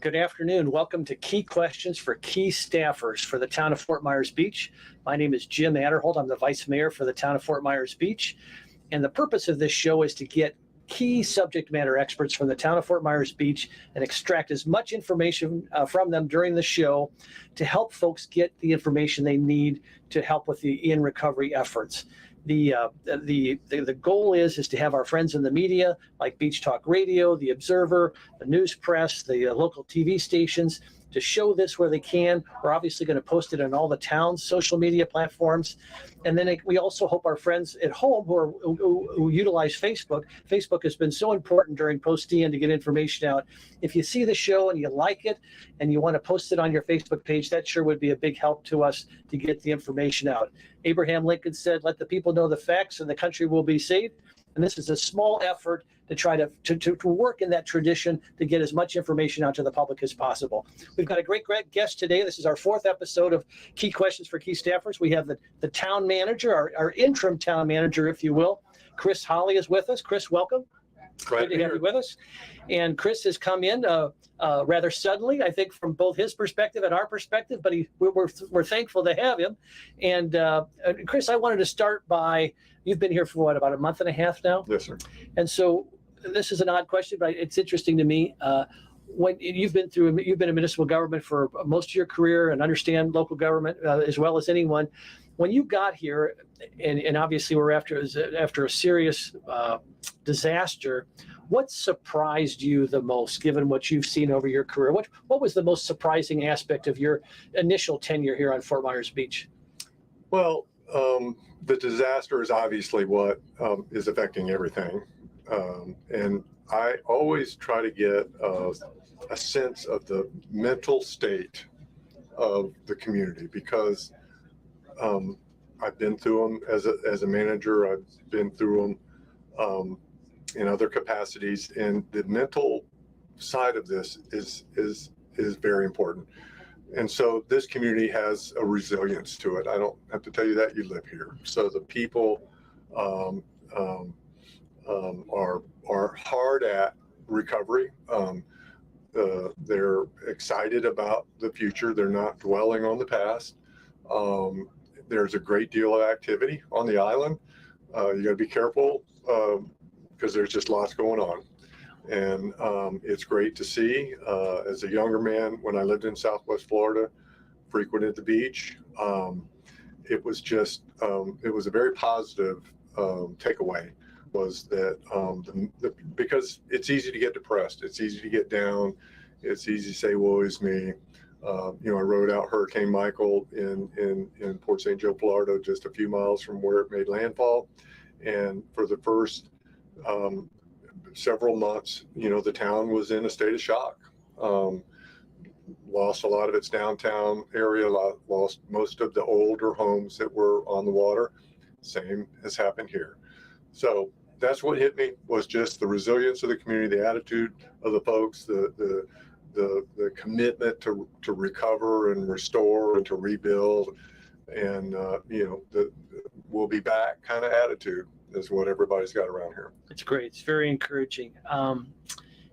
Good afternoon. Welcome to Key Questions for Key Staffers for the town of Fort Myers Beach. My name is Jim Atterholt. I'm the Vice Mayor for the town of Fort Myers Beach. And the purpose of this show is to get key subject matter experts from the town of Fort Myers Beach and extract as much information from them during the show to help folks get the information they need to help with the in recovery efforts. The goal is to have our friends in the media like Beach Talk Radio, The Observer, the news press, the local TV stations to show this where they can. We're obviously going to post it on all the town's social media platforms. And then we also hope our friends at home who utilize Facebook. Facebook has been so important during post-DN to get information out. If you see the show and you like it and you want to post it on your Facebook page, that sure would be a big help to us to get the information out. Abraham Lincoln said, "Let the people know the facts and the country will be saved." And this is a small effort to try to work in that tradition to get as much information out to the public as possible. We've got a great guest today. This is our 4th episode of Key Questions for Key Staffers. We have the town manager, our interim town manager, if you will. Chris Holly is with us. Chris, welcome. Good to have you with us. And Chris has come in rather suddenly, I think, from both his perspective and our perspective, but we're thankful to have him. And Chris, I wanted to start by, you've been here for what, about a month and a half now? Yes, sir. And so this is an odd question, but it's interesting to me. When you've been in municipal government for most of your career and understand local government as well as anyone. When you got here, and obviously we're after a serious disaster, what surprised you the most, given what you've seen over your career? What was the most surprising aspect of your initial tenure here on Fort Myers Beach? Well, the disaster is obviously what is affecting everything. And I always try to get a sense of the mental state of the community because I've been through them as a manager. I've been through them in other capacities, and the mental side of this is very important. And so this community has a resilience to it. I don't have to tell you that, you live here. So the people are hard at recovery. They're excited about the future. They're not dwelling on the past. There's a great deal of activity on the island. You got to be careful because there's just lots going on. And it's great to see. As a younger man, when I lived in Southwest Florida, frequented the beach, it was just, it was a very positive takeaway, was that because it's easy to get depressed. It's easy to get down. It's easy to say, woe is me. I rode out Hurricane Michael in Port St. Joe, Florida, just a few miles from where it made landfall. And for the first several months, the town was in a state of shock. Lost a lot of its downtown area, lost most of the older homes that were on the water. Same has happened here. So that's what hit me, was just the resilience of the community, the attitude of the folks, the commitment to recover and restore and to rebuild, and the we'll be back kind of attitude is what everybody's got around here. It's great. It's very encouraging.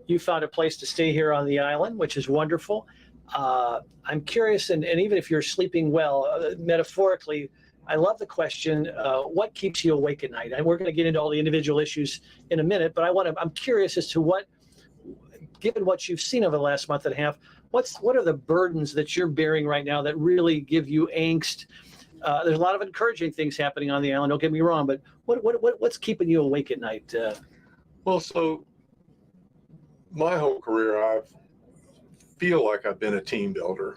You found a place to stay here on the island, which is wonderful. I'm curious, and even if you're sleeping well, metaphorically, I love the question, what keeps you awake at night? And we're going to get into all the individual issues in a minute, but I'm curious as to what, given what you've seen over the last month and a half, what are the burdens that you're bearing right now that really give you angst? There's a lot of encouraging things happening on the island, don't get me wrong, but what's keeping you awake at night? Well, so my whole career, I feel like I've been a team builder.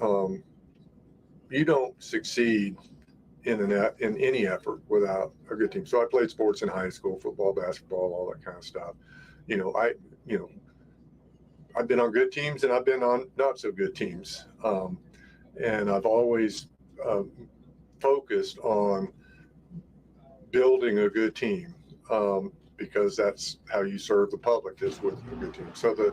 You don't succeed in any effort without a good team. So I played sports in high school, football, basketball, all that kind of stuff. I've been on good teams and I've been on not so good teams. And I've always focused on building a good team because that's how you serve the public, is with a good team. So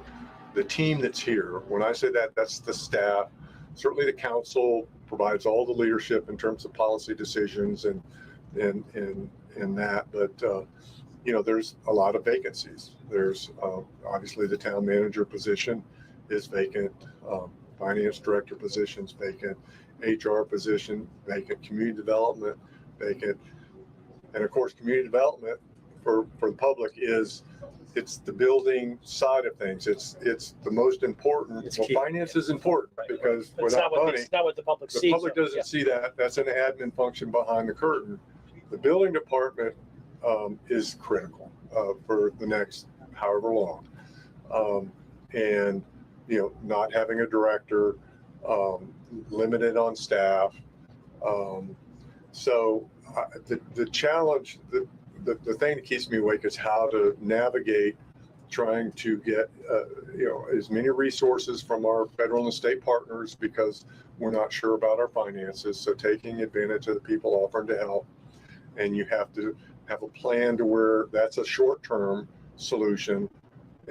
the team that's here, when I say that, that's the staff. Certainly the council provides all the leadership in terms of policy decisions and that, but there's a lot of vacancies. There's obviously the town manager position is vacant. Finance director positions vacant. HR position vacant. Community development vacant. And of course, community development for the public it's the building side of things. It's the most important. It's well, key. finance is important because But it's without money, it's not what the public sees. the public doesn't see that. That's an admin function behind the curtain. The building department is critical for the next however long. And, not having a director, limited on staff. So the challenge, the thing that keeps me awake is how to navigate trying to get as many resources from our federal and state partners, because we're not sure about our finances. So taking advantage of the people offering to help, and you have to have a plan to where that's a short-term solution.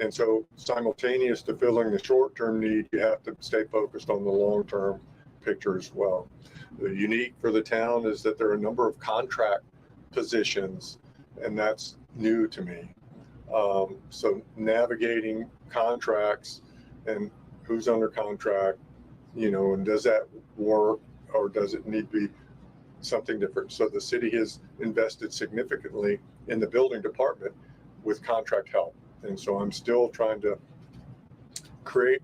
And so simultaneous to filling the short-term need, you have to stay focused on the long-term picture as well. The unique for the town is that there are a number of contract positions, and that's new to me. So navigating contracts and who's under contract, and does that work, or does it need to be something different? So the city has invested significantly in the building department with contract help. And so I'm still trying to create,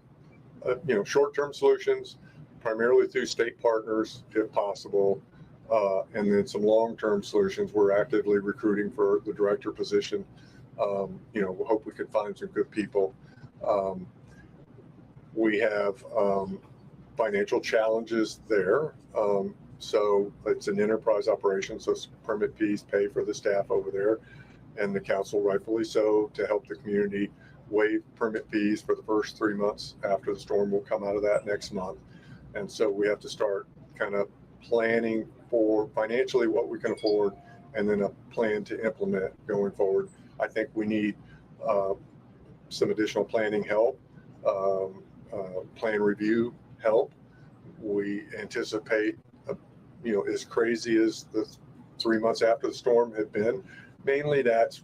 short-term solutions, primarily through state partners, if possible, and then some long-term solutions. We're actively recruiting for the director position. We hope we can find some good people. We have financial challenges there. So it's an enterprise operation, so permit fees pay for the staff over there, and the council, rightfully so, to help the community waive permit fees for the first 3 months after the storm. Will come out of that next month. And so we have to start kind of planning for financially what we can afford, and then a plan to implement going forward. I think we need some additional planning help, plan review help. We anticipate, as crazy as the 3 months after the storm had been, mainly that's,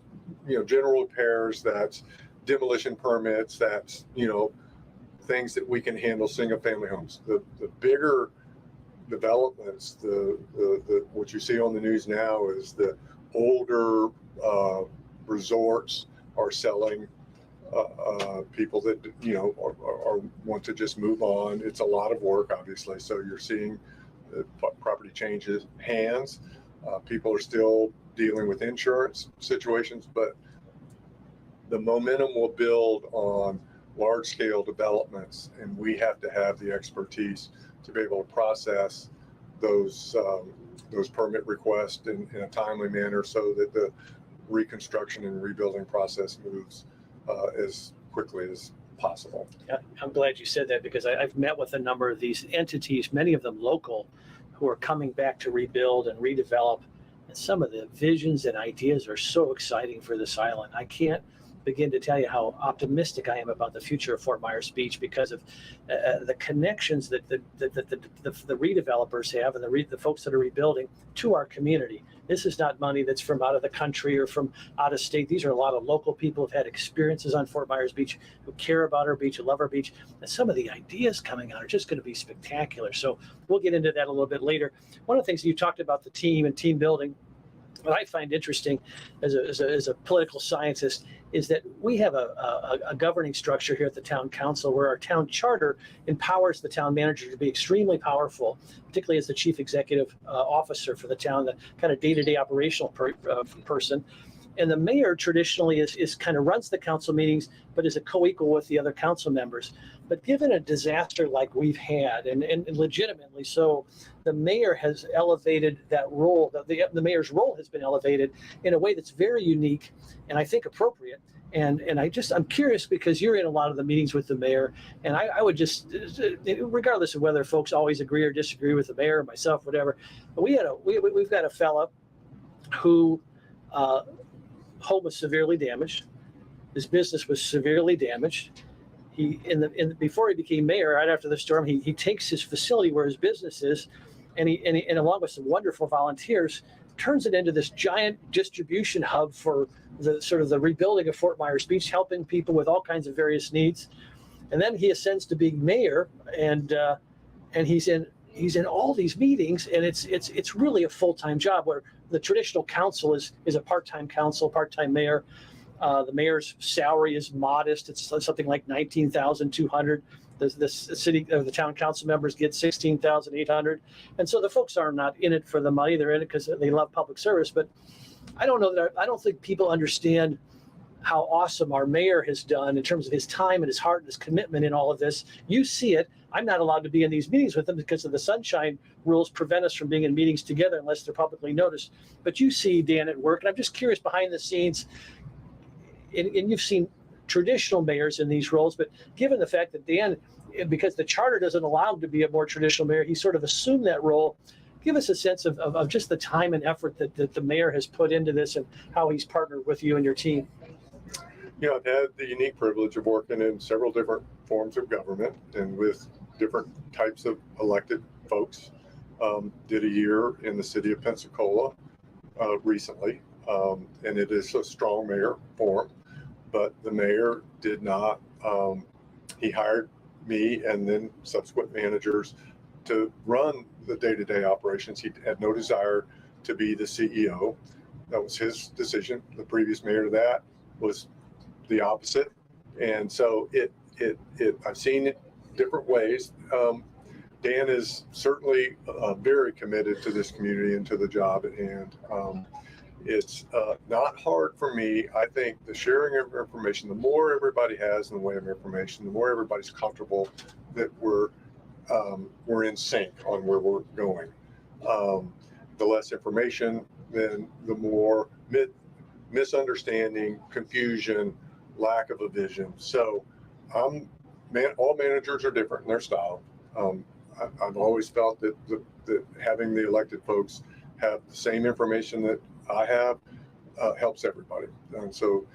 general repairs, that's demolition permits, that's, things that we can handle single family homes. The bigger developments, the what you see on the news now is the older resorts are selling people that, are want to just move on. It's a lot of work, obviously. So you're seeing property changes hands. People are still dealing with insurance situations, but the momentum will build on large scale developments, and we have to have the expertise to be able to process those permit requests in a timely manner, so that the reconstruction and rebuilding process moves as quickly as possible. Yeah, I'm glad you said that, because I've met with a number of these entities, many of them local, who are coming back to rebuild and redevelop. And some of the visions and ideas are so exciting for this island. I can't begin to tell you how optimistic I am about the future of Fort Myers Beach, because of the connections that the redevelopers have, and the folks that are rebuilding to our community. This is not money that's from out of the country or from out of state. These are a lot of local people who've had experiences on Fort Myers Beach, who care about our beach, who love our beach. And some of the ideas coming out are just going to be spectacular. So we'll get into that a little bit later. One of the things you talked about, the team and team building, what I find interesting as a political scientist is that we have a governing structure here at the town council, where our town charter empowers the town manager to be extremely powerful, particularly as the chief executive officer for the town, the kind of day-to-day operational person. And the mayor traditionally is kind of runs the council meetings, but is a co-equal with the other council members. But given a disaster like we've had, and legitimately so, the mayor has elevated that role. The mayor's role has been elevated in a way that's very unique, and I think appropriate. And I'm curious, because you're in a lot of the meetings with the mayor, and I would just, regardless of whether folks always agree or disagree with the mayor, myself, whatever, but we've got a fella who home was severely damaged. His business was severely damaged. Before he became mayor, right after the storm, he takes his facility where his business is, and along with some wonderful volunteers, turns it into this giant distribution hub for the sort of the rebuilding of Fort Myers Beach, helping people with all kinds of various needs. And then he ascends to being mayor, and he's in all these meetings, and it's really a full-time job, where the traditional council is a part-time council, part-time mayor. The mayor's salary is modest. It's something like $19,200. The town council members get $16,800. And so the folks are not in it for the money. They're in it because they love public service. But I don't think people understand how awesome our mayor has done in terms of his time and his heart and his commitment in all of this. You see it. I'm not allowed to be in these meetings with him because of the sunshine rules prevent us from being in meetings together unless they're publicly noticed. But you see Dan at work, and I'm just curious behind the scenes, and you've seen traditional mayors in these roles, but given the fact that Dan, because the charter doesn't allow him to be a more traditional mayor, he sort of assumed that role. Give us a sense of just the time and effort that the mayor has put into this and how he's partnered with you and your team. I've had the unique privilege of working in several different forms of government and with different types of elected folks. Did a year in the city of Pensacola recently, and it is a strong mayor form, but the mayor did not, he hired me and then subsequent managers to run the day-to-day operations. He had no desire to be the CEO. That was his decision. The previous mayor to that was the opposite. And so I've seen it different ways. Dan is certainly very committed to this community and to the job at hand. It's not hard for me. I think the sharing of information, the more everybody has in the way of information, the more everybody's comfortable that we're in sync on where we're going. The less information, then the more misunderstanding, confusion, lack of a vision. So all managers are different in their style. I've always felt that having the elected folks have the same information that I have helps everybody. And so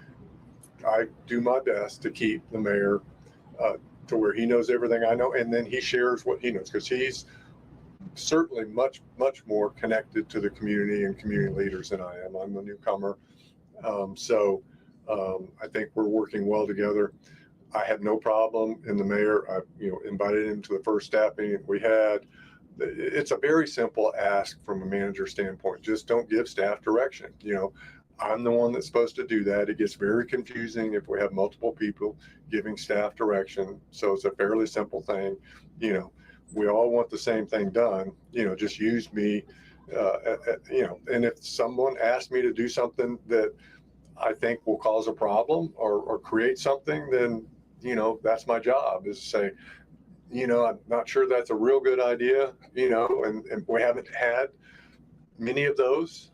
I do my best to keep the mayor to where he knows everything I know, and then he shares what he knows, because he's certainly much more connected to the community and community leaders than I am. I'm a newcomer. So I think we're working well together. I had no problem in the mayor. I invited him to the first staff meeting we had. It's a very simple ask from a manager standpoint. Just don't give staff direction. I'm the one that's supposed to do that. It gets very confusing if we have multiple people giving staff direction. So it's a fairly simple thing. We all want the same thing done. Just use me. And if someone asks me to do something that I think will cause a problem or create something, then that's my job, is to say, I'm not sure that's a real good idea, and we haven't had many of those.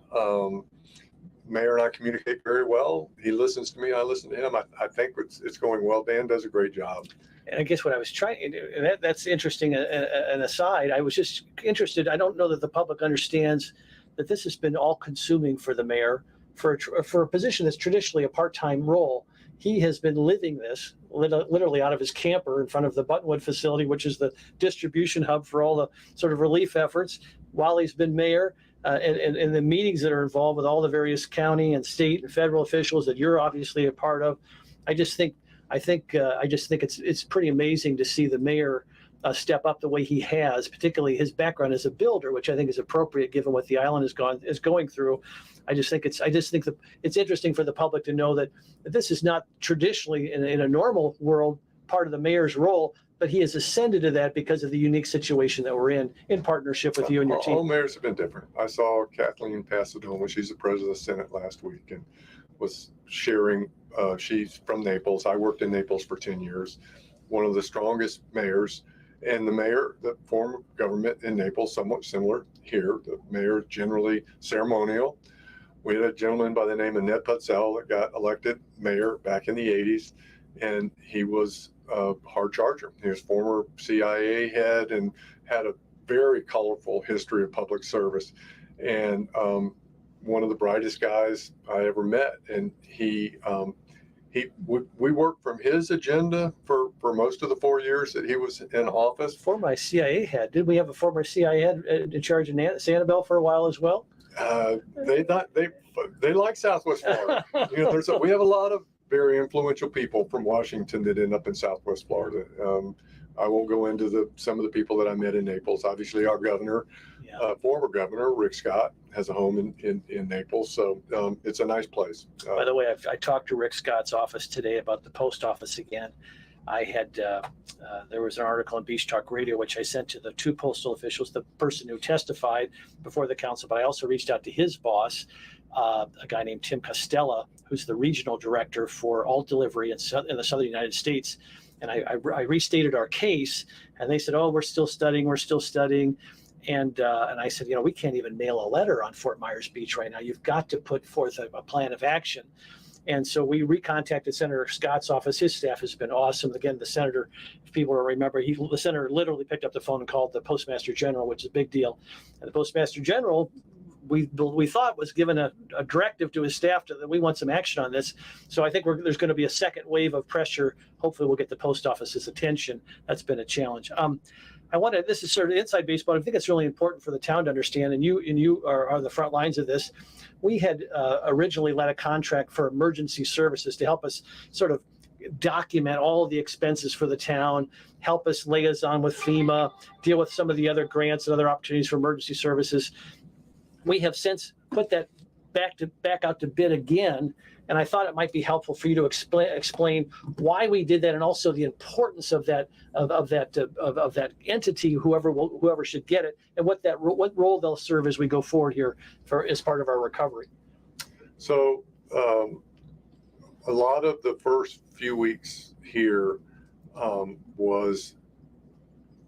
Mayor and I communicate very well. He listens to me, I listen to him. I think it's going well. Dan does a great job. And I guess what I was trying, and that's interesting, an aside, I was just interested, I don't know that the public understands that this has been all consuming for the mayor for a position that's traditionally a part-time role. He has been living this literally out of his camper in front of the Buttonwood facility, which is the distribution hub for all the sort of relief efforts, while he's been mayor, and the meetings that are involved with all the various county and state and federal officials that you're obviously a part of. I just think it's pretty amazing to see the mayor step up the way he has, particularly his background as a builder, which I think is appropriate given what the island is going through. I just think it's interesting for the public to know that this is not traditionally in a normal world part of the mayor's role, but he has ascended to that because of the unique situation that we're in partnership with you and your team. All mayors have been different. I saw Kathleen Pasadena, she's the president of the Senate last week, and was sharing, she's from Naples. I worked in Naples for 10 years, one of the strongest mayors. And the form of government in Naples, somewhat similar here. The mayor is generally ceremonial. We had a gentleman by the name of Ned Putzel that got elected mayor back in the 80s, and he was a hard charger. He was former CIA head and had a very colorful history of public service, and one of the brightest guys I ever met. And we worked from his agenda for most of the 4 years that he was in office. Former CIA head. Did we have a former CIA head in charge of Sanibel for a while as well? They like Southwest Florida. We have a lot of very influential people from Washington that end up in Southwest Florida. I won't go into some of the people that I met in Naples. Obviously, our governor, former governor, Rick Scott, has a home in Naples. So it's a nice place. By the way, I talked to Rick Scott's office today about the post office again. I had, there was an article on Beach Talk Radio, which I sent to the two postal officials, the person who testified before the council, but I also reached out to his boss, a guy named Tim Costella, who's the regional director for all delivery in the southern United States. And I restated our case, and they said, "Oh, we're still studying. And I said, we can't even mail a letter on Fort Myers Beach right now. You've got to put forth a plan of action." And so we recontacted Senator Scott's office. His staff has been awesome. Again, the senator, if people remember, the senator literally picked up the phone and called the Postmaster General, which is a big deal. And the Postmaster General, we thought, was given a directive to his staff that we want some action on this. So I think there's going to be a second wave of pressure. Hopefully we'll get the post office's attention. That's been a challenge. This is sort of inside baseball. I think it's really important for the town to understand, and you are the front lines of this. We had originally led a contract for emergency services to help us sort of document all of the expenses for the town, help us liaison with FEMA, deal with some of the other grants and other opportunities for emergency services. We have since put that back out to bid again, and I thought it might be helpful for you to explain why we did that, and also the importance of that entity, whoever should get it, and what role they'll serve as we go forward here as part of our recovery. So a lot of the first few weeks here was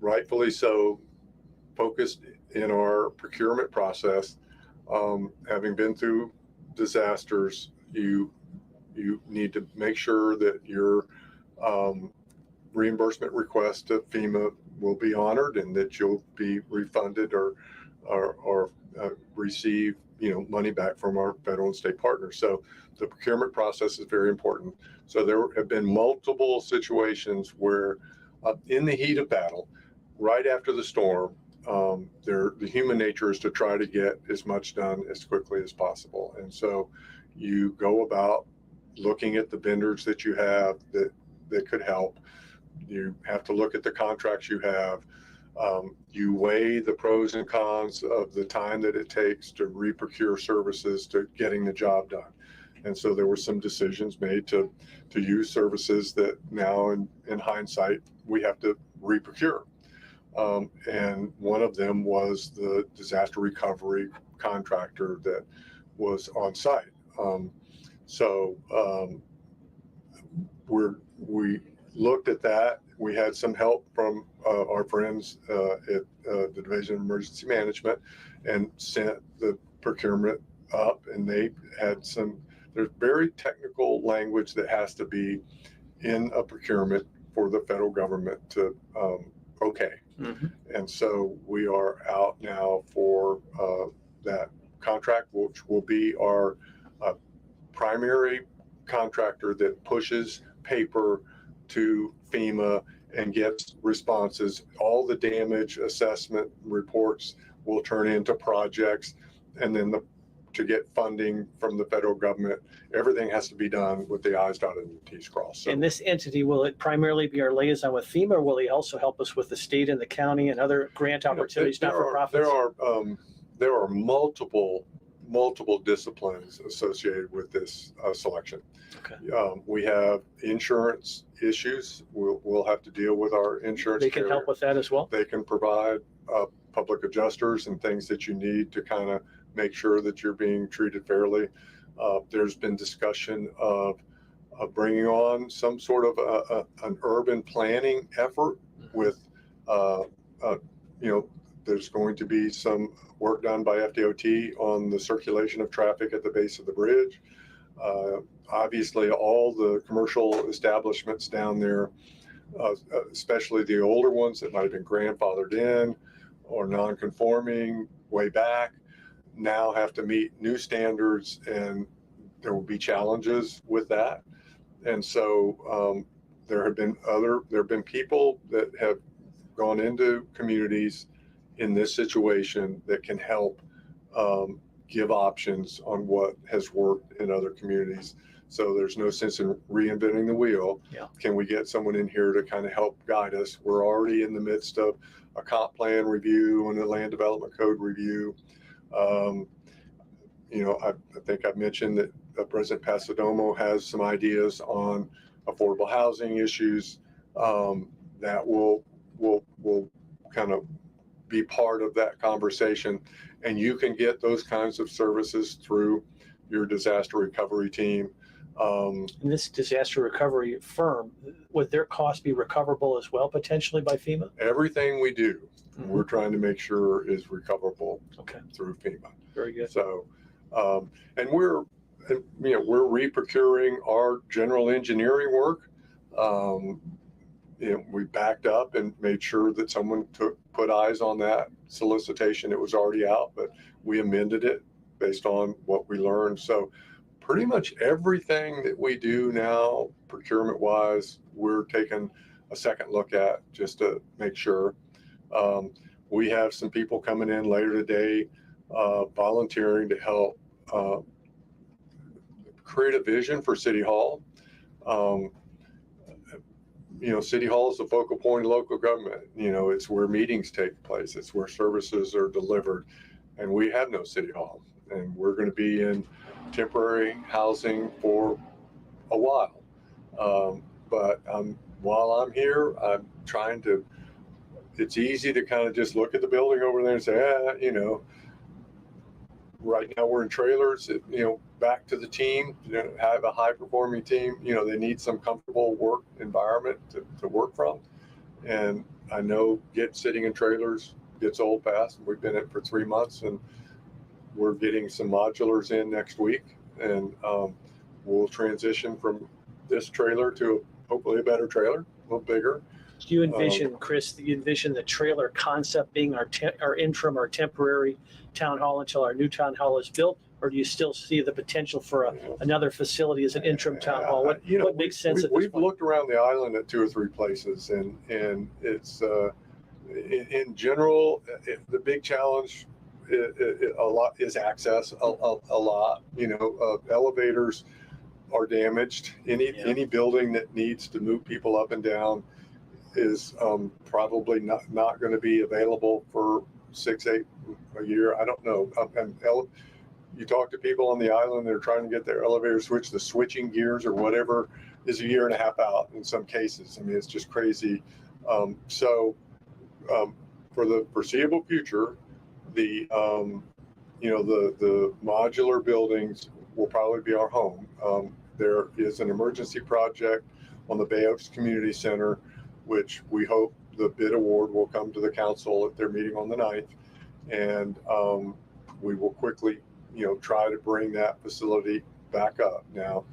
rightfully so focused in our procurement process. Having been through disasters, you need to make sure that your reimbursement request to FEMA will be honored, and that you'll be refunded or receive money back from our federal and state partners. So the procurement process is very important. So there have been multiple situations where in the heat of battle, right after the storm, the human nature is to try to get as much done as quickly as possible. And so you go about looking at the vendors that you have that could help. You have to look at the contracts you have. You weigh the pros and cons of the time that it takes to reprocure services to getting the job done. And so there were some decisions made to use services that now in hindsight, we have to reprocure. And one of them was the disaster recovery contractor that was on site. We looked at that. We had some help from our friends at the Division of Emergency Management, and sent the procurement up, and they had there's very technical language that has to be in a procurement for the federal government to okay. Mm-hmm. And so we are out now for that contract, which will be our primary contractor that pushes paper to FEMA and gets responses. All the damage assessment reports will turn into projects, and then to get funding from the federal government, everything has to be done with the I's dotted and the T's crossed. So, and this entity, will it primarily be our liaison with FEMA, or will he also help us with the state and the county and other grant opportunities, not-for-profits? There are multiple disciplines associated with this selection. Okay. We have insurance issues. We'll have to deal with our insurance. They can help with that as well. They can provide public adjusters and things that you need to kind of make sure that you're being treated fairly. There's been discussion of bringing on some sort of an urban planning effort with, there's going to be some work done by FDOT on the circulation of traffic at the base of the bridge. Obviously, all the commercial establishments down there, especially the older ones that might have been grandfathered in or non-conforming way back, now have to meet new standards, and there will be challenges with that. And so there have been people that have gone into communities in this situation that can help give options on what has worked in other communities. So there's no sense in reinventing the wheel. Yeah. Can we get someone in here to kind of help guide us? We're already in the midst of a comp plan review and a land development code review. I think I've mentioned that President Pasadomo has some ideas on affordable housing issues that will kind of be part of that conversation. And you can get those kinds of services through your disaster recovery team. And this disaster recovery firm, would their costs be recoverable as well, potentially by FEMA? Everything we do, we're trying to make sure is recoverable through FEMA. Very good. So, and we're reprocuring our general engineering work. We backed up and made sure that someone put eyes on that solicitation. It was already out, but we amended it based on what we learned. So pretty much everything that we do now, procurement wise, we're taking a second look at just to make sure. We have some people coming in later today, volunteering to help create a vision for City Hall. City Hall is the focal point of local government. It's where meetings take place. It's where services are delivered. And we have no City Hall. And we're going to be in temporary housing for a while. But while I'm here, I'm trying to, it's easy to kind of just look at the building over there and say, right now we're in trailers, back to the team, have a high performing team, they need some comfortable work environment to work from. And I know sitting in trailers gets old fast. We've been in it for 3 months and we're getting some modulars in next week. And we'll transition from this trailer to hopefully a better trailer, a little bigger. Do you envision, Chris, the trailer concept being our interim or temporary town hall until our new town hall is built? Or do you still see the potential for another facility as an interim town hall? What makes sense at this We've point? looked around the island at 2 or 3 places, and it's in general, the big challenge a lot is access. A lot, elevators are damaged. Any building that needs to move people up and down is probably not going to be available for 6-8 a year. I don't know. You talk to people on the island, they're trying to get their elevator switched. The switching gears or whatever is a year and a half out in some cases. I mean, it's just crazy. So for the foreseeable future, the modular buildings will probably be our home. There is an emergency project on the Bay Oaks Community Center, which we hope the bid award will come to the council at their meeting on the 9th. And we will quickly, try to bring that facility back up. Now,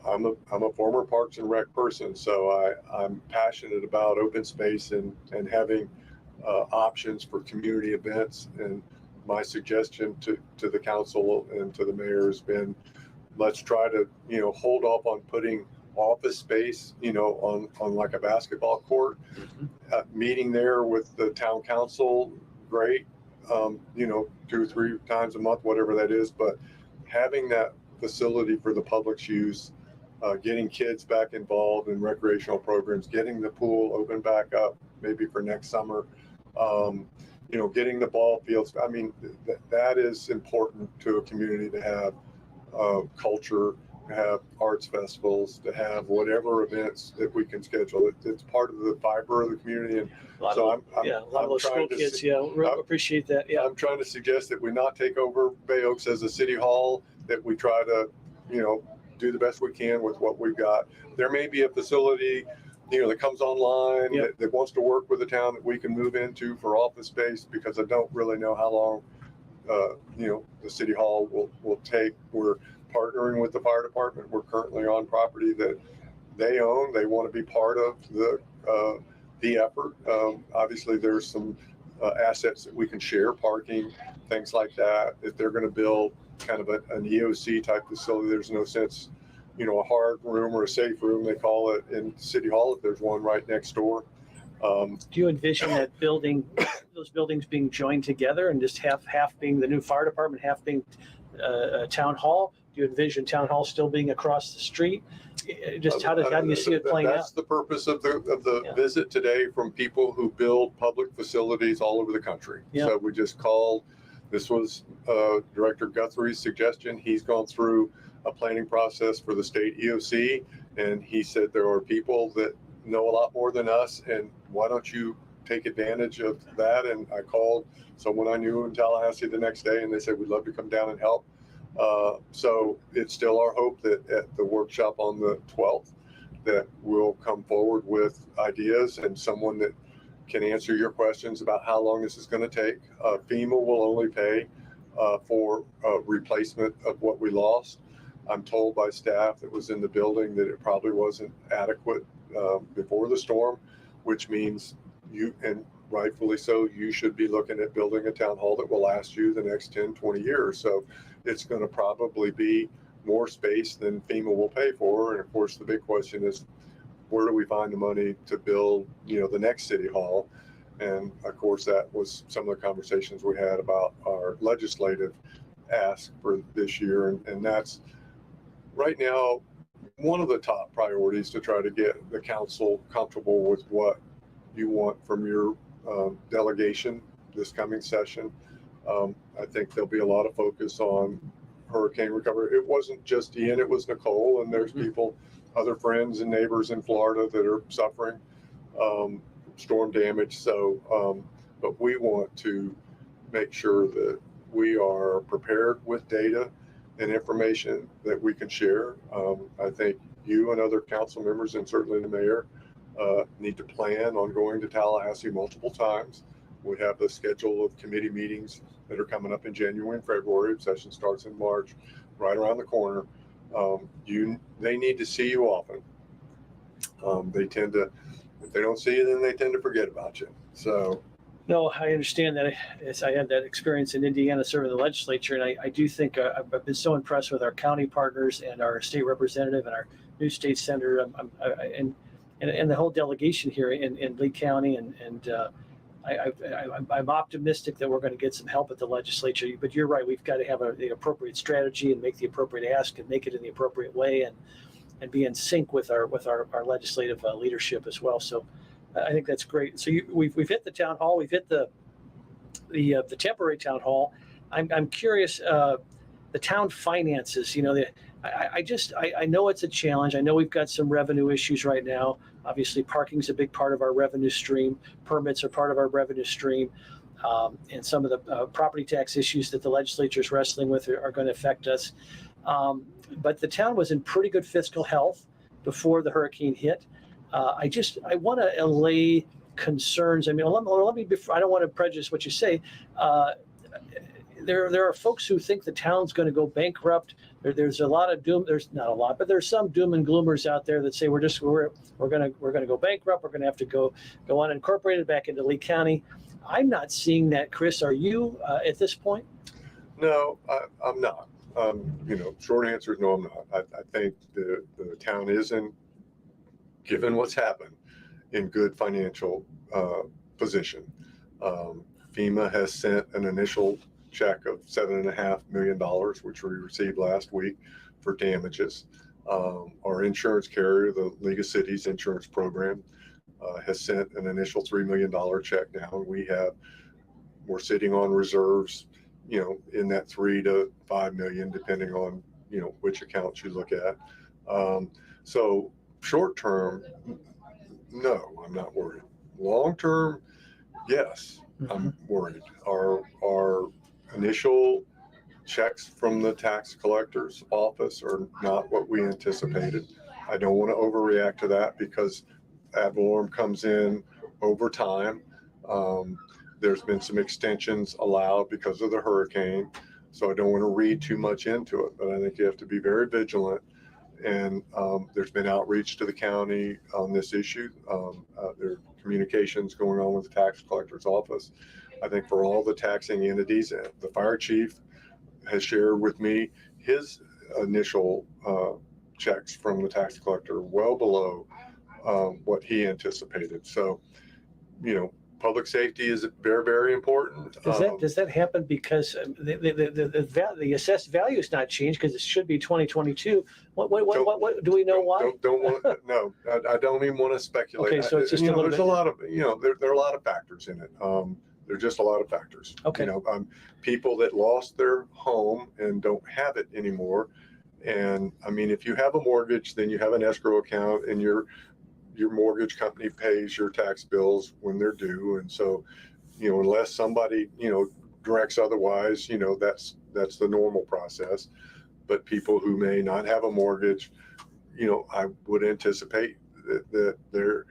I'm a former Parks and Rec person, so I'm passionate about open space and having options for community events. And my suggestion to the council and to the mayor has been, let's try to, hold off on putting office space, on like a basketball court. Meeting there with the town council, great. 2 or 3 times a month, whatever that is, but having that facility for the public's use, getting kids back involved in recreational programs, getting the pool open back up, maybe for next summer, getting the ball fields. I mean, that is important to a community to have culture, to have arts festivals, to have whatever events that we can schedule. It's part of the fiber of the community. And a lot of those school kids, appreciate that. Yeah, I'm trying to suggest that we not take over Bay Oaks as a city hall, that we try to, do the best we can with what we've got. There may be a facility, that comes online that wants to work with the town that we can move into for office space, because I don't really know how long, the city hall will take. We're partnering with the fire department. We're currently on property that they own. They want to be part of the effort. Obviously, there's some assets that we can share, parking, things like that. If they're going to build kind of an EOC type facility, there's no sense, a hard room or a safe room, they call it, in City Hall if there's one right next door. Do you envision that those buildings being joined together and just half being the new fire department, half being town hall? Do you envision town hall still being across the street? Just how do you see it playing out? That's the purpose of the visit today from people who build public facilities all over the country. Yeah. So we just called. This was Director Guthrie's suggestion. He's gone through a planning process for the state EOC, and he said there are people that know a lot more than us, and why don't you take advantage of that? And I called someone I knew in Tallahassee the next day, and they said, we'd love to come down and help. So it's still our hope that at the workshop on the 12th, that we'll come forward with ideas and someone that can answer your questions about how long this is going to take. FEMA will only pay for replacement of what we lost. I'm told by staff that was in the building that it probably wasn't adequate before the storm, which means you, and rightfully so, you should be looking at building a town hall that will last you the next 10, 20 years. So it's going to probably be more space than FEMA will pay for. And of course, the big question is, where do we find the money to build, the next city hall? And of course, that was some of the conversations we had about our legislative ask for this year. And that's right now one of the top priorities, to try to get the council comfortable with what you want from your delegation this coming session. I think there'll be a lot of focus on hurricane recovery. It wasn't just Ian, it was Nicole, and there's people, other friends and neighbors in Florida that are suffering storm damage. So, but we want to make sure that we are prepared with data and information that we can share. I think you and other council members, and certainly the mayor, need to plan on going to Tallahassee multiple times. We have a schedule of committee meetings that are coming up in January and February. Session starts in March, right around the corner. They need to see you often. They tend to, if they don't see you, then they tend to forget about you. So. No, I understand that. As I had that experience in Indiana serving the legislature, and I do think I've been so impressed with our county partners and our state representative and our new state senator, and the whole delegation here in Lee County, and I'm optimistic that we're going to get some help at the legislature. But you're right, we've got to have the appropriate strategy and make the appropriate ask and make it in the appropriate way, and be in sync with our legislative leadership as well. So I think that's great. So we've hit the town hall, we've hit the temporary town hall. I'm curious, the town finances. I know it's a challenge. I know we've got some revenue issues right now. Obviously, parking's a big part of our revenue stream. Permits are part of our revenue stream. And some of the property tax issues that the legislature is wrestling with are going to affect us. But the town was in pretty good fiscal health before the hurricane hit. I want to allay concerns. I mean, let me. I don't want to prejudice what you say. There are folks who think the town's going to go bankrupt. There's a lot of doom. There's not a lot, but there's some doom and gloomers out there that say we're going to go bankrupt. We're going to have to go unincorporated back into Lee County. I'm not seeing that, Chris. Are you at this point? No, I'm not. Short answer is no, I'm not. I think the town isn't, given what's happened, in good financial position. FEMA has sent an initial check of $7.5 million, which we received last week, for damages. Our insurance carrier, the League of Cities insurance program, has sent an initial $3 million check down. We're sitting on reserves, in that 3 to 5 million, depending on, which accounts you look at. So short term, no, I'm not worried. Long term, yes, I'm worried. Our initial checks from the tax collector's office are not what we anticipated. I don't want to overreact to that because ad valorem comes in over time. There's been some extensions allowed because of the hurricane, so I don't want to read too much into it, but I think you have to be very vigilant. And there's been outreach to the county on this issue. There are communications going on with the tax collector's office. I think for all the taxing entities, the fire chief has shared with me his initial checks from the tax collector well below what he anticipated. So public safety is very, very important. Does that happen because the assessed value is not changed because it should be 2022? What do we know why? Don't want no. I don't even want to speculate. Okay, so it's just a little there's bit. a lot of there are a lot of factors in it. There are just a lot of factors. Okay. People that lost their home and don't have it anymore. And I mean, if you have a mortgage, then you have an escrow account, and your mortgage company pays your tax bills when they're due. And so, unless somebody, directs otherwise, that's the normal process. But people who may not have a mortgage, I would anticipate that they're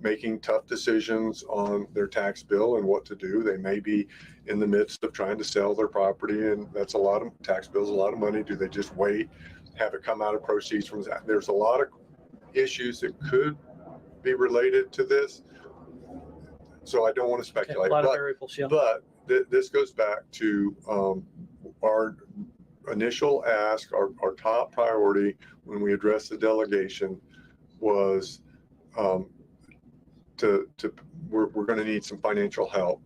making tough decisions on their tax bill and what to do. They may be in the midst of trying to sell their property, and that's a lot of tax bills, a lot of money. Do they just wait, have it come out of proceeds from that? There's a lot of issues that could be related to this, so I don't want to speculate. A lot of variables, yeah. But this goes back to our initial ask. Our top priority when we addressed the delegation was we're going to need some financial help.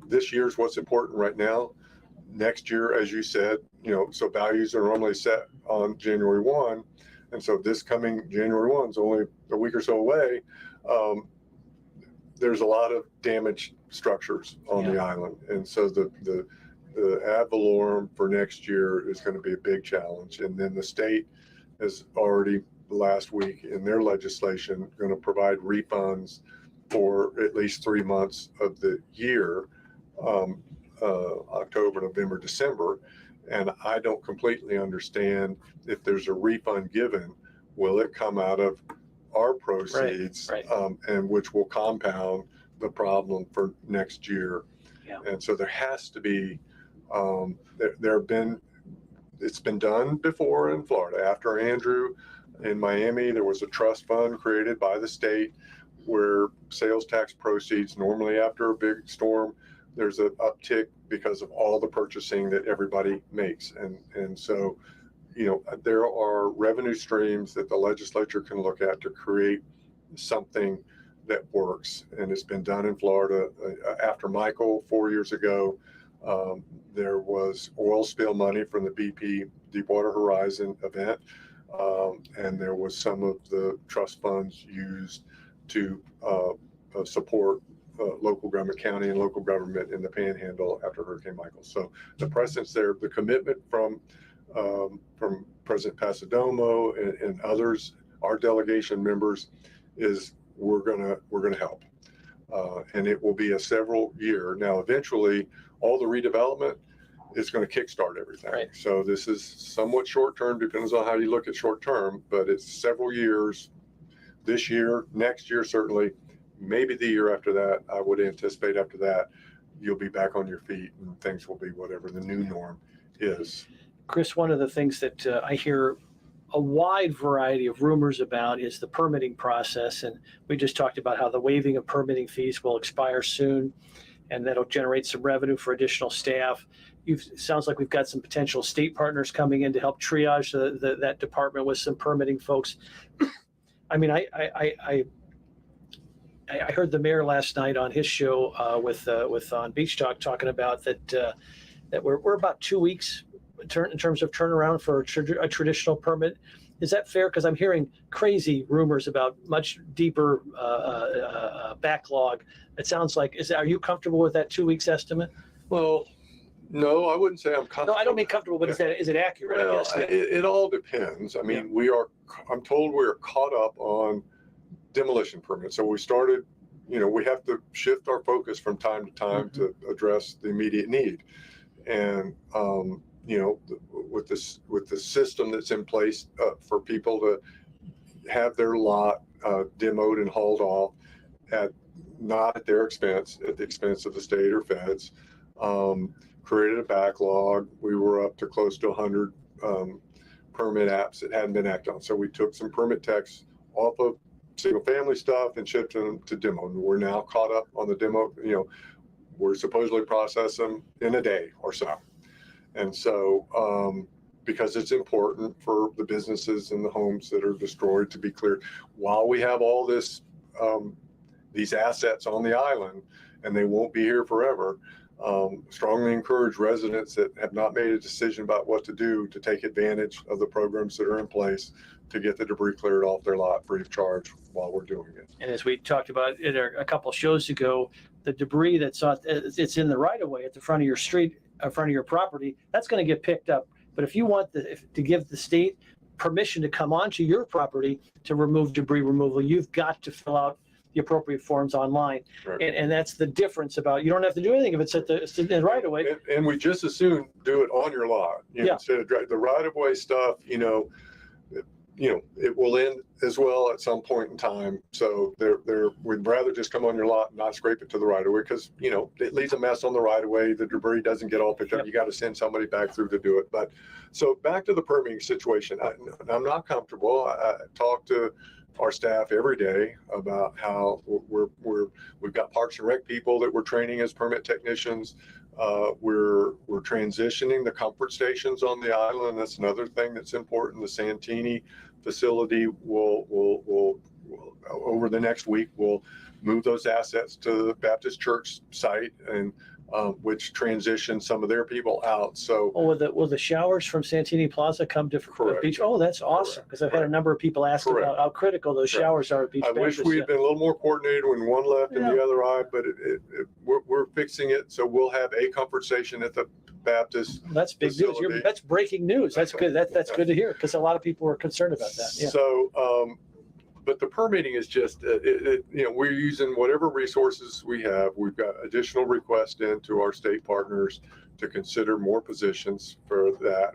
This year's what's important right now. Next year, as you said, so values are normally set on January 1. And so this coming January 1 is only a week or so away. There's a lot of damaged structures on the island. And so the ad valorem for next year is going to be a big challenge. And then the state has already last week in their legislation going to provide refunds for at least 3 months of the year, October, November, December. And I don't completely understand if there's a refund given, will it come out of our proceeds, right. And which will compound the problem for next year. Yeah. And so there has to be, it's been done before in Florida. After Andrew in Miami, there was a trust fund created by the state where sales tax proceeds, normally after a big storm, there's an uptick because of all the purchasing that everybody makes. And so, there are revenue streams that the legislature can look at to create something that works. And it's been done in Florida. After Michael 4 years ago, there was oil spill money from the BP Deepwater Horizon event. And there was some of the trust funds used to support local government, county and local government in the Panhandle after Hurricane Michael. So the precedence there, the commitment from President Pasadomo and others, our delegation members, is we're gonna help, and it will be a several year. Now, eventually, all the redevelopment is going to kickstart everything. Right. So this is somewhat short term, depends on how you look at short term, but it's several years. This year, next year, certainly. Maybe the year after that. I would anticipate after that, you'll be back on your feet and things will be whatever the new norm is. Chris, one of the things that I hear a wide variety of rumors about is the permitting process. And we just talked about how the waiving of permitting fees will expire soon, and that'll generate some revenue for additional staff. Sounds like we've got some potential state partners coming in to help triage that department with some permitting folks. I mean, I heard the mayor last night on his show with on Beach Talk talking about that we're about 2 weeks in terms of turnaround for a traditional permit. Is that fair? Because I'm hearing crazy rumors about much deeper backlog. It sounds like, are you comfortable with that 2 weeks estimate? Well, no, I wouldn't say I'm comfortable. No, I don't mean comfortable, but is it accurate? Well, I guess. it all depends. I mean, I'm told we're caught up on demolition permits. So we started, we have to shift our focus from time to time to address the immediate need. And, with the system that's in place for people to have their lot demoed and hauled off not at their expense, at the expense of the state or feds, created a backlog. We were up to close to 100 permit apps that hadn't been acted on. So we took some permit techs off of single family stuff and shipped them to demo. And we're now caught up on the demo. We're supposedly process them in a day or so. And so, because it's important for the businesses and the homes that are destroyed to be cleared, while we have all this these assets on the island, and they won't be here forever. Strongly encourage residents that have not made a decision about what to do to take advantage of the programs that are in place to get the debris cleared off their lot free of charge while we're doing it. And as we talked about in a couple of shows ago, the debris it's in the right of way at the front of your street, in front of your property, that's going to get picked up. But if you want to give the state permission to come onto your property to remove debris removal, you've got to fill out the appropriate forms online. Right. And that's the difference about, you don't have to do anything if it's in the right of way. And we just as soon do it on your lot, instead of the right of way stuff, it will end as well at some point in time. So we'd rather just come on your lot and not scrape it to the right of way, because, it leaves a mess on the right of way. The debris doesn't get all picked up. You got to send somebody back through to do it. But so back to the permitting situation, I'm not comfortable. I talk to our staff every day about how we've got Parks and Rec people that we're training as permit technicians. We're transitioning the comfort stations on the island. That's another thing that's important. The Santini facility will over the next week, we'll move those assets to the Baptist Church site, and which transitions some of their people out. So, will the showers from Santini Plaza come to the beach? Oh, that's awesome, because I've had a number of people ask about how critical those showers are at Beach Baptist. I wish we had been a little more coordinated when one left and the other eye, but we're fixing it. So we'll have a comfort station at the Baptist. That's big facility. News. That's breaking news. That's good. That's good to hear, because a lot of people were concerned about that. Yeah. So, but the permitting is just, we're using whatever resources we have. We've got additional requests into our state partners to consider more positions for that.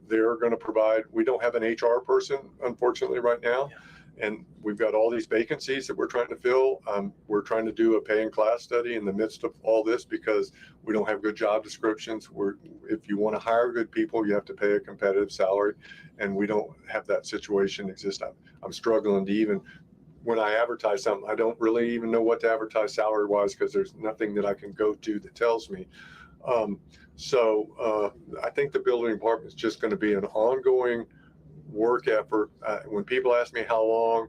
They're going to provide. We don't have an HR person, unfortunately, right now. Yeah. And we've got all these vacancies that we're trying to fill. We're trying to do a pay and class study in the midst of all this, because we don't have good job descriptions. If you want to hire good people, you have to pay a competitive salary, and we don't have that situation exist. I'm struggling to even, when I advertise something, I don't really even know what to advertise salary wise, because there's nothing that I can go to that tells me. So I think the building department is just going to be an ongoing work effort. When people ask me how long,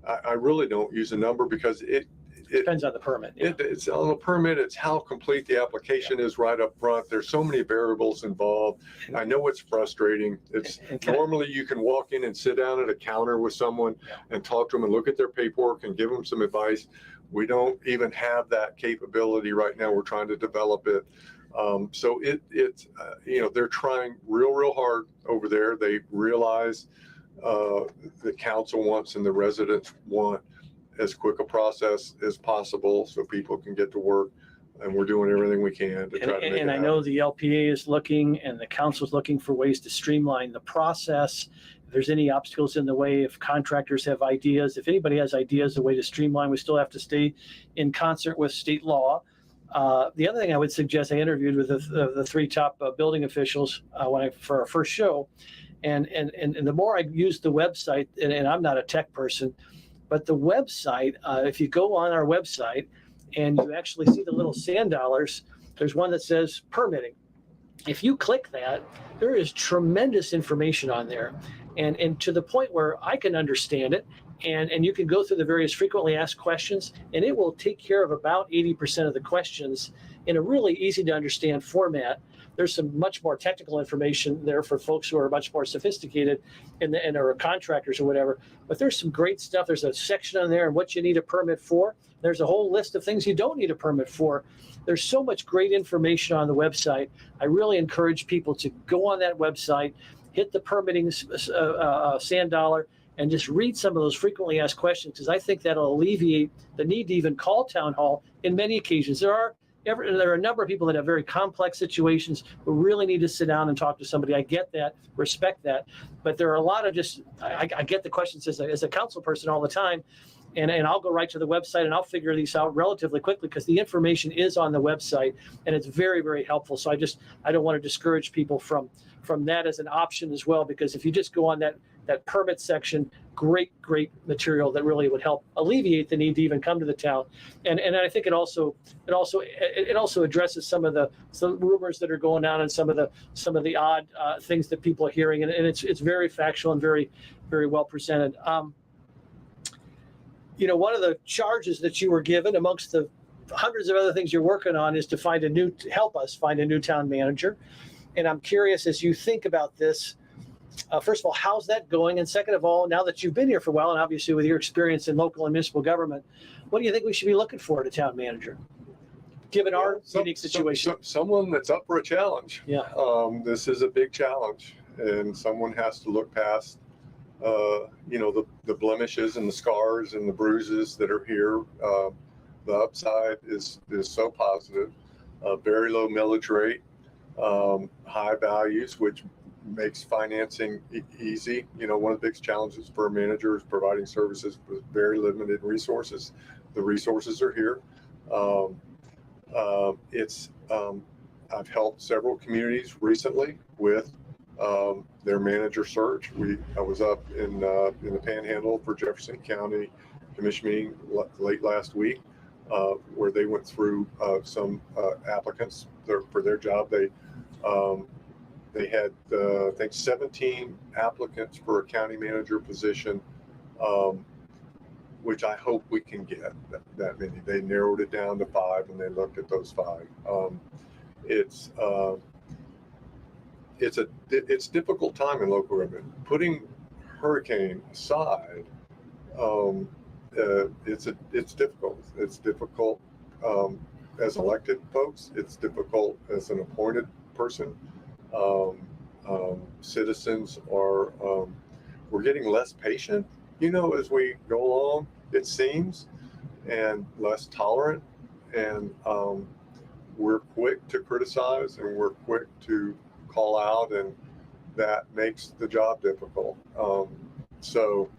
I really don't use a number, because it depends on the permit. Yeah. It's on the permit. It's how complete the application is right up front. There's so many variables involved. I know it's frustrating. It's normally you can walk in and sit down at a counter with someone and talk to them and look at their paperwork and give them some advice. We don't even have that capability right now. We're trying to develop it. So it's they're trying real hard over there. They realize the council wants and the residents want as quick a process as possible so people can get to work, and we're doing everything we can to try to make it happen. And I know the LPA is looking, and the council is looking for ways to streamline the process. If there's any obstacles in the way, if contractors have ideas, if anybody has ideas, a way to streamline, we still have to stay in concert with state law. The other thing I would suggest, I interviewed with the three top building officials for our first show, and the more I use the website, and I'm not a tech person, but the website, if you go on our website and you actually see the little sand dollars, there's one that says permitting. If you click that, there is tremendous information on there, and to the point where I can understand it. And you can go through the various frequently asked questions, and it will take care of about 80% of the questions in a really easy to understand format. There's some much more technical information there for folks who are much more sophisticated and are contractors or whatever. But there's some great stuff. There's a section on there on what you need a permit for. There's a whole list of things you don't need a permit for. There's so much great information on the website. I really encourage people to go on that website, hit the permitting sand dollar, and just read some of those frequently asked questions, because I think that'll alleviate the need to even call town hall in many occasions. There are a number of people that have very complex situations who really need to sit down and talk to somebody. I get that, respect that, but there are a lot of I get the questions as a council person all the time, and I'll go right to the website and I'll figure these out relatively quickly, because the information is on the website and it's very, very helpful. So I don't want to discourage people from that as an option as well, because if you just go on that permit section, great material that really would help alleviate the need to even come to the town. And I think it also addresses some rumors that are going on and some of the odd things that people are hearing, and it's very factual and very, very well presented. one of the charges that you were given amongst the hundreds of other things you're working on is to help us find a new town manager. And I'm curious, as you think about this, first of all, how's that going? And second of all, now that you've been here for a while, and obviously with your experience in local and municipal government, what do you think we should be looking for in a town manager, given our unique situation? Someone that's up for a challenge. Yeah. This is a big challenge, and someone has to look past, the blemishes and the scars and the bruises that are here. The upside is so positive. Very low millage rate, high values, which makes financing easy. One of the biggest challenges for a manager is providing services with very limited resources. The resources are here. I've helped several communities recently with their manager search. I was up in the Panhandle for Jefferson County Commission meeting late last week, where they went through some applicants for their job. They had, I think, 17 applicants for a county manager position, which I hope we can get that many. They narrowed it down to 5, and they looked at those 5. It's difficult time in local government. Putting hurricane aside, it's difficult. It's difficult as elected folks. It's difficult as an appointed person. Citizens are, we're getting less patient, as we go along, it seems, and less tolerant. And we're quick to criticize, and we're quick to call out, and that makes the job difficult. So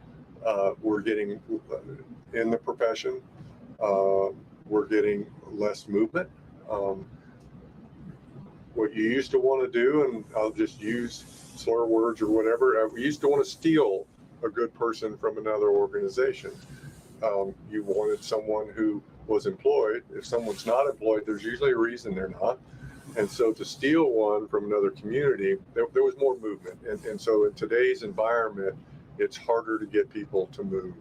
we're getting in the profession, we're getting less movement. What you used to want to do, and I'll just use slur words or whatever, we used to want to steal a good person from another organization. You wanted someone who was employed. If someone's not employed, there's usually a reason they're not. And so to steal one from another community, there was more movement. And so in today's environment, it's harder to get people to move.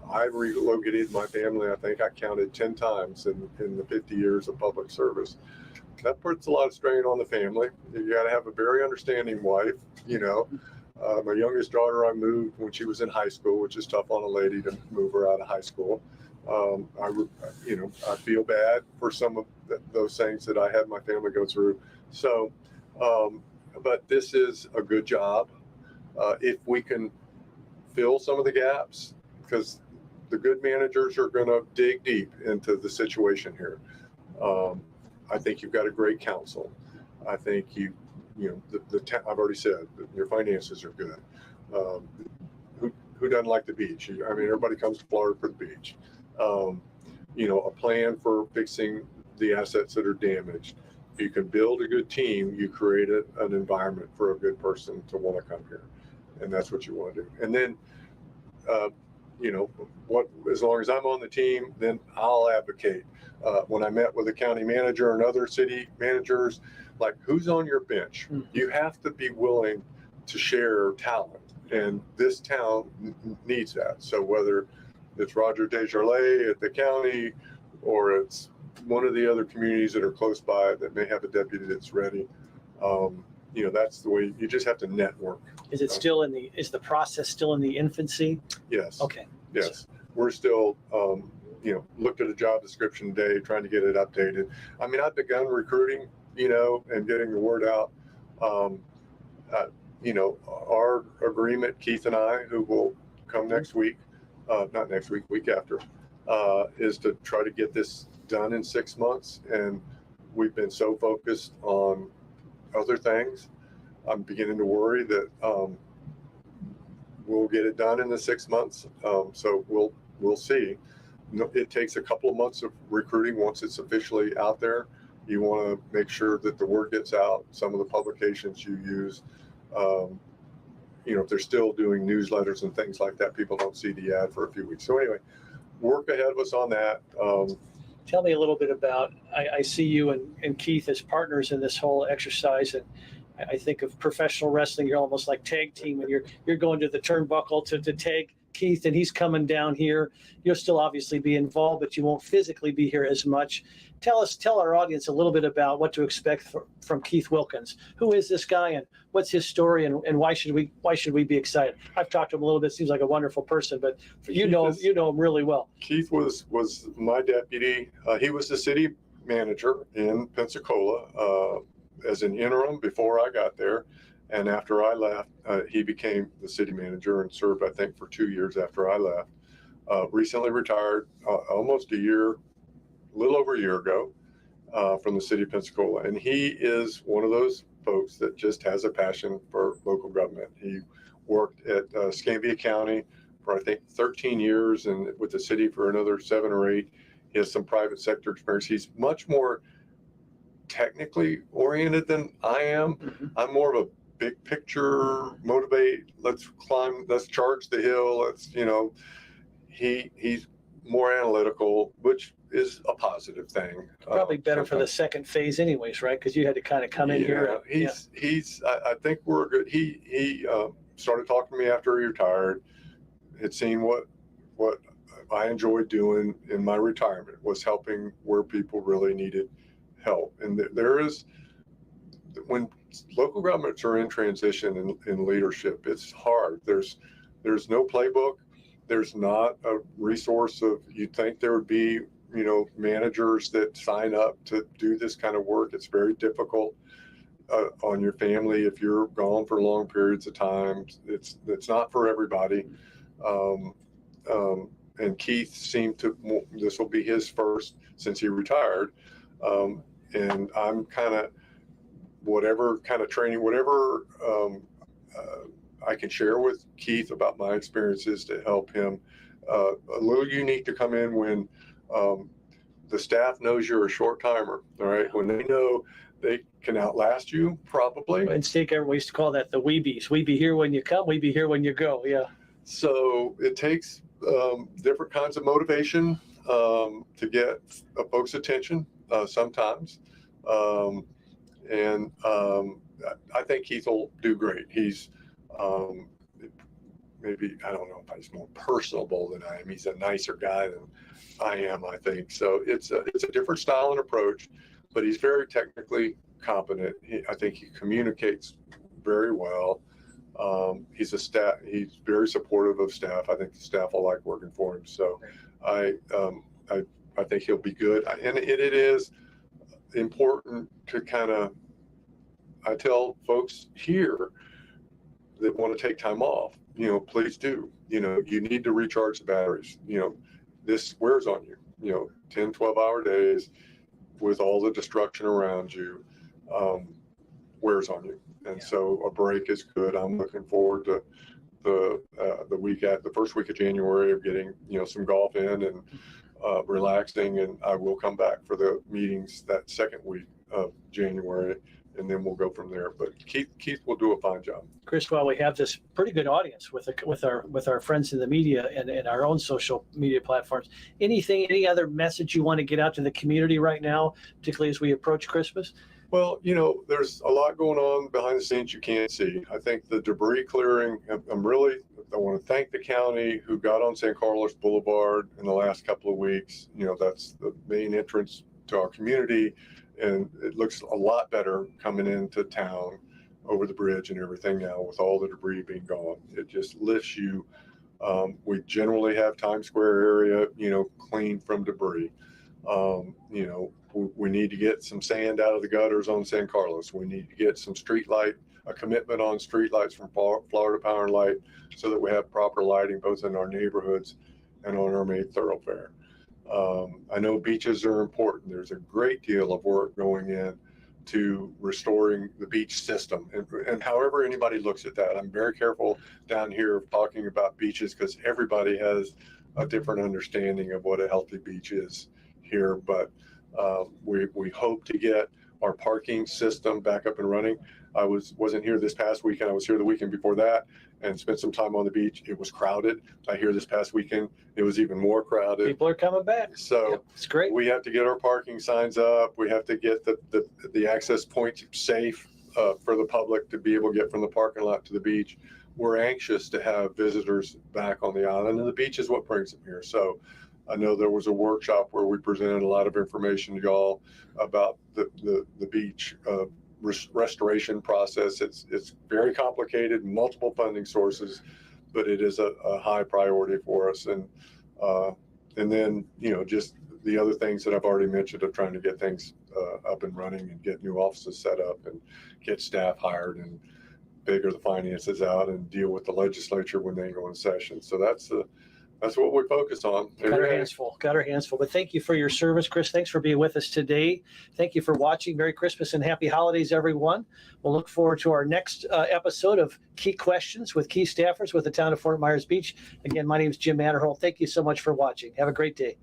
I relocated my family, I think I counted 10 times in the 50 years of public service. That puts a lot of strain on the family. You got to have a very understanding wife. My youngest daughter, I moved when she was in high school, which is tough on a lady to move her out of high school. I feel bad for some of those things that I had my family go through. So, but this is a good job. If we can fill some of the gaps, because the good managers are going to dig deep into the situation here. I think you've got a great council. I think I've already said that your finances are good. Who doesn't like the beach? I mean, everybody comes to Florida for the beach. A plan for fixing the assets that are damaged. If you can build a good team, you create an environment for a good person to want to come here. And that's what you want to do. And then, as long as I'm on the team, then I'll advocate. When I met with the county manager and other city managers, like, who's on your bench? You have to be willing to share talent, and this town needs that. So whether it's Roger Desjardins at the county, or it's one of the other communities that are close by that may have a deputy that's ready, that's the way. You just have to network. Is it is the process still in the infancy? Yes. Okay. Yes. We're still, looked at a job description today, trying to get it updated. I mean, I've begun recruiting, and getting the word out. Our agreement, Keith and I, who will come next week, not next week, week after, is to try to get this done in 6 months. And we've been so focused on other things. I'm beginning to worry that we'll get it done in the 6 months. So we'll see. It takes a couple of months of recruiting once it's officially out there. You want to make sure that the word gets out. Some of the publications you use, if they're still doing newsletters and things like that, people don't see the ad for a few weeks. So anyway, work ahead of us on that. Tell me a little bit about, I see you and Keith as partners in this whole exercise. And I think of professional wrestling, you're almost like tag team, and you're going to the turnbuckle to tag Keith, and he's coming down here. You'll still obviously be involved, but you won't physically be here as much. Tell our audience a little bit about what to expect from Keith Wilkins. Who is this guy, and what's his story, and why should we be excited? I've talked to him a little bit. Seems like a wonderful person, but you know him really well. Keith was my deputy. He was the city manager in Pensacola as an interim before I got there. And after I left, he became the city manager and served, I think, for 2 years after I left. Recently retired, almost a little over a year ago, from the city of Pensacola. And he is one of those folks that just has a passion for local government. He worked at Escambia County for, I think, 13 years, and with the city for another 7 or 8. He has some private sector experience. He's much more technically oriented than I am. Mm-hmm. I'm more of a big picture, motivate, let's climb, let's charge the hill. He's more analytical, which is a positive thing. Probably better for the second phase anyways, right? Because you had to kind of come in here. I think we're good. He started talking to me after he retired. Had seen what I enjoyed doing in my retirement was helping where people really needed help. And there is, when local governments are in transition in leadership, it's hard. There's no playbook. There's not a resource of, you'd think there would be, managers that sign up to do this kind of work. It's very difficult on your family if you're gone for long periods of time. It's not for everybody. And Keith seemed to, this will be his first since he retired. And I'm kind of, whatever kind of training, whatever I can share with Keith about my experiences to help him. A little unique to come in when the staff knows you're a short timer, all right? When they know they can outlast you, probably. In state government, we used to call that the weebies. We be here when you come, we be here when you go, yeah. So it takes different kinds of motivation to get folks' attention sometimes. And I think Keith will do great. He's maybe, I don't know if he's more personable than I am. He's a nicer guy than I am, I think. So it's a different style and approach, but he's very technically competent. I think he communicates very well. He's very supportive of staff. I think the staff will like working for him. So I think he'll be good. And it is important to kind of, I tell folks here that want to take time off, please do. You need to recharge the batteries. This wears on you, 10, 12-hour days with all the destruction around you, wears on you. And so a break is good. I'm looking forward to the first week of January of getting, some golf in and relaxing. And I will come back for the meetings that second week of January, and then we'll go from there. But Keith will do a fine job. Chris, while we have this pretty good audience with our friends in the media and our own social media platforms, any other message you want to get out to the community right now, particularly as we approach Christmas? Well, there's a lot going on behind the scenes you can't see. I think the debris clearing, I want to thank the county who got on San Carlos Boulevard in the last couple of weeks. That's the main entrance to our community, and it looks a lot better coming into town over the bridge and everything now with all the debris being gone. It just lifts you. We generally have Times Square area, clean from debris. We need to get some sand out of the gutters on San Carlos. We need to get some a commitment on street lights from Florida Power and Light so that we have proper lighting both in our neighborhoods and on our main thoroughfare. I know beaches are important. There's a great deal of work going in to restoring the beach system, and however anybody looks at that. I'm very careful down here of talking about beaches because everybody has a different understanding of what a healthy beach is here, but we hope to get our parking system back up and running. I wasn't here this past weekend. I was here the weekend before that and spent some time on the beach. It was crowded. I hear this past weekend it was even more crowded. People are coming back. So it's great. We have to get our parking signs up. We have to get the access points safe for the public to be able to get from the parking lot to the beach. we're anxious to have visitors back on the island, and the beach is what brings them here. So I know there was a workshop where we presented a lot of information to y'all about the beach restoration process. It's very complicated, multiple funding sources, but it is a high priority for us. And then, just the other things that I've already mentioned of trying to get things up and running and get new offices set up and get staff hired and figure the finances out and deal with the legislature when they go in session. So that's what we focus on. Got our hands full. But thank you for your service, Chris. Thanks for being with us today. Thank you for watching. Merry Christmas and happy holidays, everyone. We'll look forward to our next episode of Key Questions with key staffers with the town of Fort Myers Beach. Again, my name is Jim Atterholt. Thank you so much for watching. Have a great day.